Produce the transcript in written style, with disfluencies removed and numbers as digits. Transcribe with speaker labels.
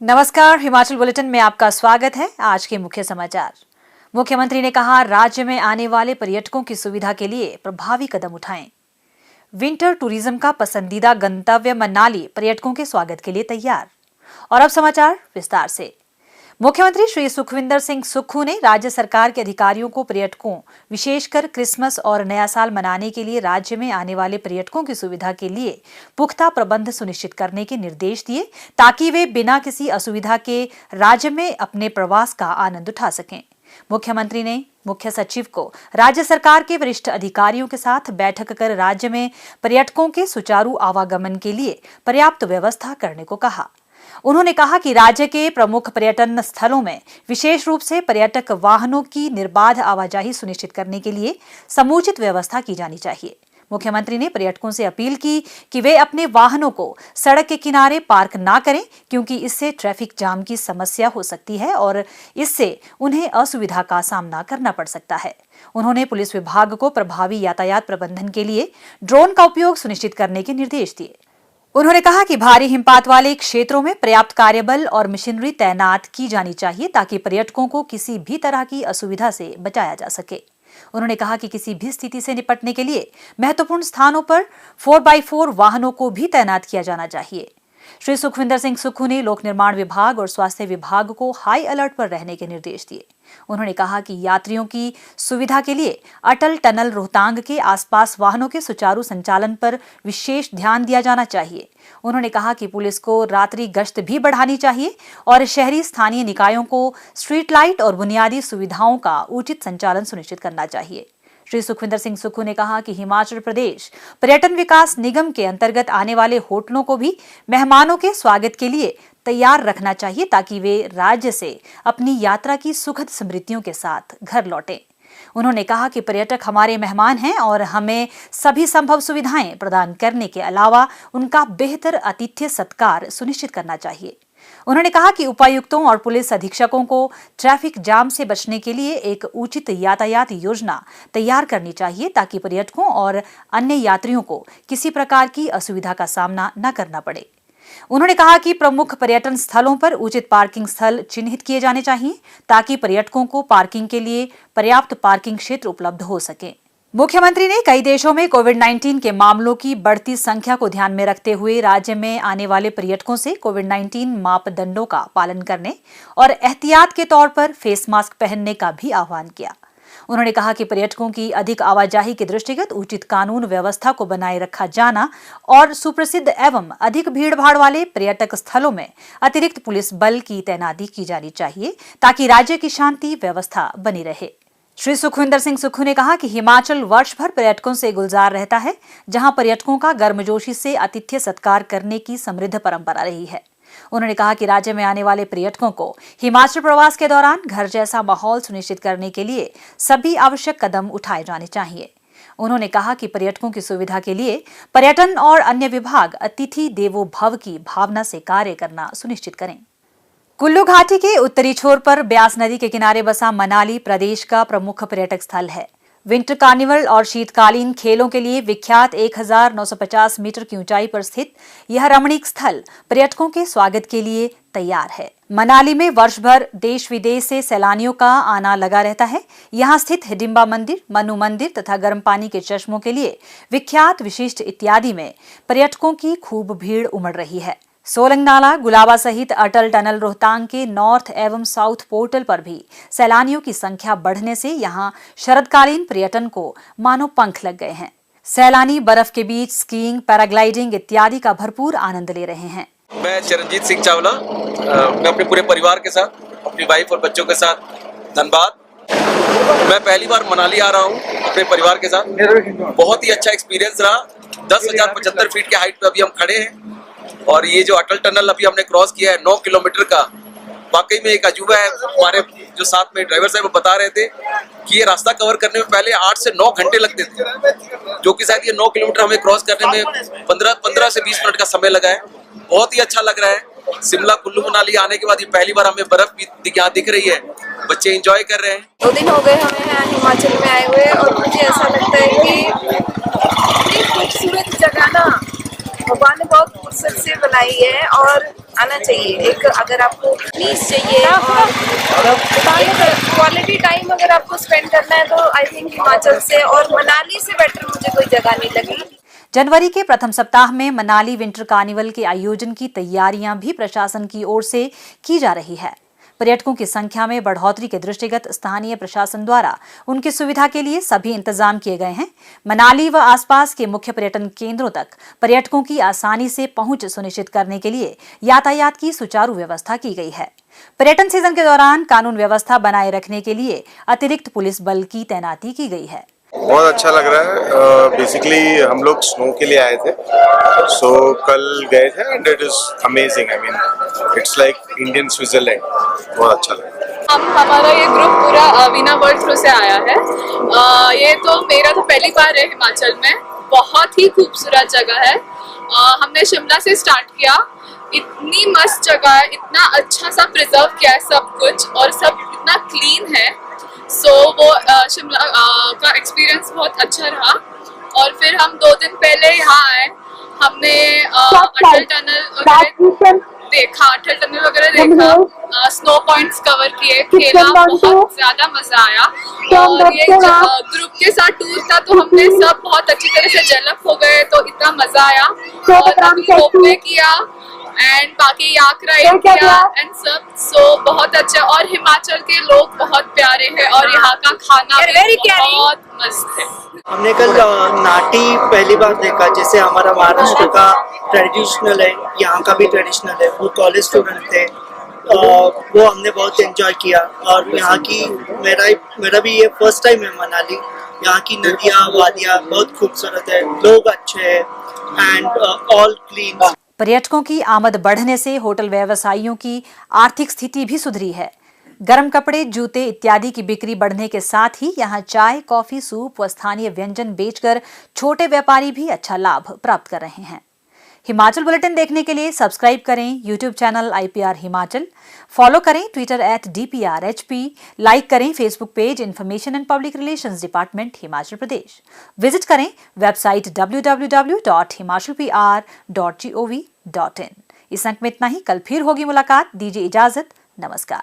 Speaker 1: नमस्कार, हिमाचल बुलेटिन में आपका स्वागत है। आज के मुख्य समाचार। मुख्यमंत्री ने कहा, राज्य में आने वाले पर्यटकों की सुविधा के लिए प्रभावी कदम उठाएं। विंटर टूरिज्म का पसंदीदा गंतव्य मनाली पर्यटकों के स्वागत के लिए तैयार। और अब समाचार विस्तार से। मुख्यमंत्री श्री सुखविंदर सिंह सुक्खू ने राज्य सरकार के अधिकारियों को पर्यटकों, विशेषकर क्रिसमस और नया साल मनाने के लिए राज्य में आने वाले पर्यटकों की सुविधा के लिए पुख्ता प्रबंध सुनिश्चित करने के निर्देश दिए, ताकि वे बिना किसी असुविधा के राज्य में अपने प्रवास का आनंद उठा सकें। मुख्यमंत्री ने मुख्य सचिव को राज्य सरकार के वरिष्ठ अधिकारियों के साथ बैठक कर राज्य में पर्यटकों के सुचारू आवागमन के लिए पर्याप्त व्यवस्था करने को कहा। उन्होंने कहा कि राज्य के प्रमुख पर्यटन स्थलों में विशेष रूप से पर्यटक वाहनों की निर्बाध आवाजाही सुनिश्चित करने के लिए समुचित व्यवस्था की जानी चाहिए। मुख्यमंत्री ने पर्यटकों से अपील की कि वे अपने वाहनों को सड़क के किनारे पार्क ना करें, क्योंकि इससे ट्रैफिक जाम की समस्या हो सकती है और इससे उन्हें असुविधा का सामना करना पड़ सकता है। उन्होंने पुलिस विभाग को प्रभावी यातायात प्रबंधन के लिए ड्रोन का उपयोग सुनिश्चित करने के निर्देश दिए। उन्होंने कहा कि भारी हिमपात वाले क्षेत्रों में पर्याप्त कार्यबल और मशीनरी तैनात की जानी चाहिए, ताकि पर्यटकों को किसी भी तरह की असुविधा से बचाया जा सके। उन्होंने कहा कि किसी भी स्थिति से निपटने के लिए महत्वपूर्ण स्थानों पर 4x4 वाहनों को भी तैनात किया जाना चाहिए। श्री सुखविंदर सिंह सुक्खू ने लोक निर्माण विभाग और स्वास्थ्य विभाग को हाई अलर्ट पर रहने के निर्देश दिए। उन्होंने कहा कि यात्रियों की सुविधा के लिए अटल टनल रोहतांग के आसपास वाहनों के सुचारू संचालन पर विशेष ध्यान दिया जाना चाहिए। उन्होंने कहा कि पुलिस को रात्रि गश्त भी बढ़ानी चाहिए और शहरी स्थानीय निकायों को स्ट्रीट लाइट और बुनियादी सुविधाओं का उचित संचालन सुनिश्चित करना चाहिए। श्री सुखविंदर सिंह सुक्खू ने कहा कि हिमाचल प्रदेश पर्यटन विकास निगम के अंतर्गत आने वाले होटलों को भी मेहमानों के स्वागत के लिए तैयार रखना चाहिए, ताकि वे राज्य से अपनी यात्रा की सुखद स्मृतियों के साथ घर लौटें। उन्होंने कहा कि पर्यटक हमारे मेहमान हैं और हमें सभी संभव सुविधाएं प्रदान करने के अलावा उनका बेहतर आतिथ्य सत्कार सुनिश्चित करना चाहिए। उन्होंने कहा कि उपायुक्तों और पुलिस अधीक्षकों को ट्रैफिक जाम से बचने के लिए एक उचित यातायात योजना तैयार करनी चाहिए, ताकि पर्यटकों और अन्य यात्रियों को किसी प्रकार की असुविधा का सामना न करना पड़े। उन्होंने कहा कि प्रमुख पर्यटन स्थलों पर उचित पार्किंग स्थल चिन्हित किए जाने चाहिए, ताकि पर्यटकों को पार्किंग के लिए पर्याप्त पार्किंग क्षेत्र उपलब्ध हो सके। मुख्यमंत्री ने कई देशों में कोविड-19 के मामलों की बढ़ती संख्या को ध्यान में रखते हुए राज्य में आने वाले पर्यटकों से कोविड-19 मापदंडों का पालन करने और एहतियात के तौर पर फेस मास्क पहनने का भी आह्वान किया। उन्होंने कहा कि पर्यटकों की अधिक आवाजाही के दृष्टिगत उचित कानून व्यवस्था को बनाए रखा जाना और सुप्रसिद्ध एवं अधिक भीड़भाड़ वाले पर्यटक स्थलों में अतिरिक्त पुलिस बल की तैनाती की जानी चाहिए, ताकि राज्य की शांति व्यवस्था बनी रहे। श्री सुखविंदर सिंह सुक्खू ने कहा कि हिमाचल वर्ष भर पर्यटकों से गुलजार रहता है, जहां पर्यटकों का गर्मजोशी से आतिथ्य सत्कार करने की समृद्ध परंपरा रही है। उन्होंने कहा कि राज्य में आने वाले पर्यटकों को हिमाचल प्रवास के दौरान घर जैसा माहौल सुनिश्चित करने के लिए सभी आवश्यक कदम उठाए जाने चाहिए। उन्होंने कहा कि पर्यटकों की सुविधा के लिए पर्यटन और अन्य विभाग अतिथि देवो भव की भावना से कार्य करना सुनिश्चित करें। कुल्लू घाटी के उत्तरी छोर पर ब्यास नदी के किनारे बसा मनाली प्रदेश का प्रमुख पर्यटक स्थल है। विंटर कार्निवल और शीतकालीन खेलों के लिए विख्यात 1950 मीटर की ऊंचाई पर स्थित यह रमणीक स्थल पर्यटकों के स्वागत के लिए तैयार है। मनाली में वर्ष भर देश विदेश से सैलानियों का आना लगा रहता है। यहाँ स्थित हिडिंबा मंदिर, मनु मंदिर तथा गर्म पानी के चश्मों के लिए विख्यात विशिष्ट इत्यादि में पर्यटकों की खूब भीड़ उमड़ रही है। सोलंग नाला, गुलाबा सहित अटल टनल रोहतांग के नॉर्थ एवं साउथ पोर्टल पर भी सैलानियों की संख्या बढ़ने से यहाँ शरदकालीन पर्यटन को मानो पंख लग गए हैं। सैलानी बर्फ के बीच स्कीइंग, पैराग्लाइडिंग इत्यादि का भरपूर आनंद ले रहे हैं।
Speaker 2: मैं चरणजीत सिंह चावला, मैं अपने पूरे परिवार के साथ, अपनी वाइफ और बच्चों के साथ धनबाद। मैं पहली बार मनाली आ रहा हूँ अपने परिवार के साथ। बहुत ही अच्छा एक्सपीरियंस रहा। 10,075 फीट के हाइट पे अभी हम खड़े हैं और ये जो अटल टनल अभी हमने क्रॉस किया है 9 किलोमीटर का, वाकई में एक अजूबा है। हमारे जो साथ में ड्राइवर साहब बता रहे थे कि ये रास्ता कवर करने में पहले 8 से 9 घंटे लगते थे, जो कि शायद ये 9 किलोमीटर हमें क्रॉस करने में 15 से 20 मिनट का समय लगा है। बहुत ही अच्छा लग रहा है। शिमला कुल्लू मनाली आने के बाद ये पहली बार हमें बर्फ भी यहाँ दिख रही है। बच्चे एंजॉय कर रहे हैं।
Speaker 3: 2 दिन हो गए हमें यहाँ हिमाचल में आए हुए और मुझे ऐसा लगता है कि इतनी खूबसूरत जगह ना भगवान ने बहुत फुर्सत से बनाई है और आना चाहिए। एक अगर आपको पीस चाहिए और एक क्वालिटी टाइम अगर आपको स्पेंड करना है तो आई थिंक हिमाचल से और मनाली से बेटर मुझे कोई जगह नहीं लगी।
Speaker 1: जनवरी के प्रथम सप्ताह में मनाली विंटर कार्निवल के आयोजन की तैयारियां भी प्रशासन की ओर से की जा रही है। पर्यटकों की संख्या में बढ़ोतरी के दृष्टिगत स्थानीय प्रशासन द्वारा उनकी सुविधा के लिए सभी इंतजाम किए गए हैं। मनाली व आसपास के मुख्य पर्यटन केंद्रों तक पर्यटकों की आसानी से पहुंच सुनिश्चित करने के लिए यातायात की सुचारू व्यवस्था की गई है। पर्यटन सीजन के दौरान कानून व्यवस्था बनाए रखने के लिए अतिरिक्त पुलिस बल की तैनाती की गई है।
Speaker 4: बहुत अच्छा लग रहा है। बेसिकली हम लोग स्नो के लिए आए थे, सो कल गए थे and it is amazing. I mean it's like Indian Switzerland. बहुत अच्छा लगा।
Speaker 5: हमारा ये ग्रुप पूरा वीना वर्ल्ड थ्रू से आया है। ये तो मेरा तो पहली बार है हिमाचल में। बहुत ही खूबसूरत जगह है। हमने शिमला से स्टार्ट किया। इतनी मस्त जगह है, इतना अच्छा सा प्रिजर्व किया है सब कुछ और सब इतना क्लीन है। सो वो शिमला का एक्सपीरियंस बहुत अच्छा रहा। और फिर हम 2 दिन पहले यहाँ आए। हमने अटल टनल देखा, स्नो पॉइंट्स कवर किए, खेला, बहुत ज्यादा मजा आया। और ये ग्रुप के साथ टूर था तो हमने सब बहुत अच्छी तरह से डेवलप हो गए, तो इतना मजा आया। और अभी रोपवे किया एंड बाकी याक राइड किया एंड सब। सो बहुत अच्छा। और हिमाचल के लोग बहुत प्यारे हैं और यहाँ का खाना भी बहुत मस्त है।
Speaker 6: हमने कल नाटी पहली बार देखा, जैसे हमारा महाराष्ट्र का ट्रेडिशनल है, यहाँ का भी ट्रेडिशनल है। वो कॉलेज स्टूडेंट थे, वो हमने बहुत एंजॉय किया। और यहाँ की मेरा भी ये फर्स्ट टाइम है मनाली। यहाँ की नदियाँ वादियाँ बहुत खूबसूरत है, लोग अच्छे हैं एंड ऑल क्लीन।
Speaker 1: पर्यटकों की आमद बढ़ने से होटल व्यवसायियों की आर्थिक स्थिति भी सुधरी है। गर्म कपड़े, जूते इत्यादि की बिक्री बढ़ने के साथ ही यहाँ चाय, कॉफी, सूप व स्थानीय व्यंजन बेचकर छोटे व्यापारी भी अच्छा लाभ प्राप्त कर रहे हैं। हिमाचल बुलेटिन देखने के लिए सब्सक्राइब करें YouTube channel IPR Himachal, follow करें ट्विटर @DPRHP, लाइक करें Facebook page information and public relations department Himachal Pradesh, visit करें वेबसाइट www.himachalpr.gov.in। इस अंक में इतना ही। कल फिर होगी मुलाकात। दीजिए इजाजत। नमस्कार।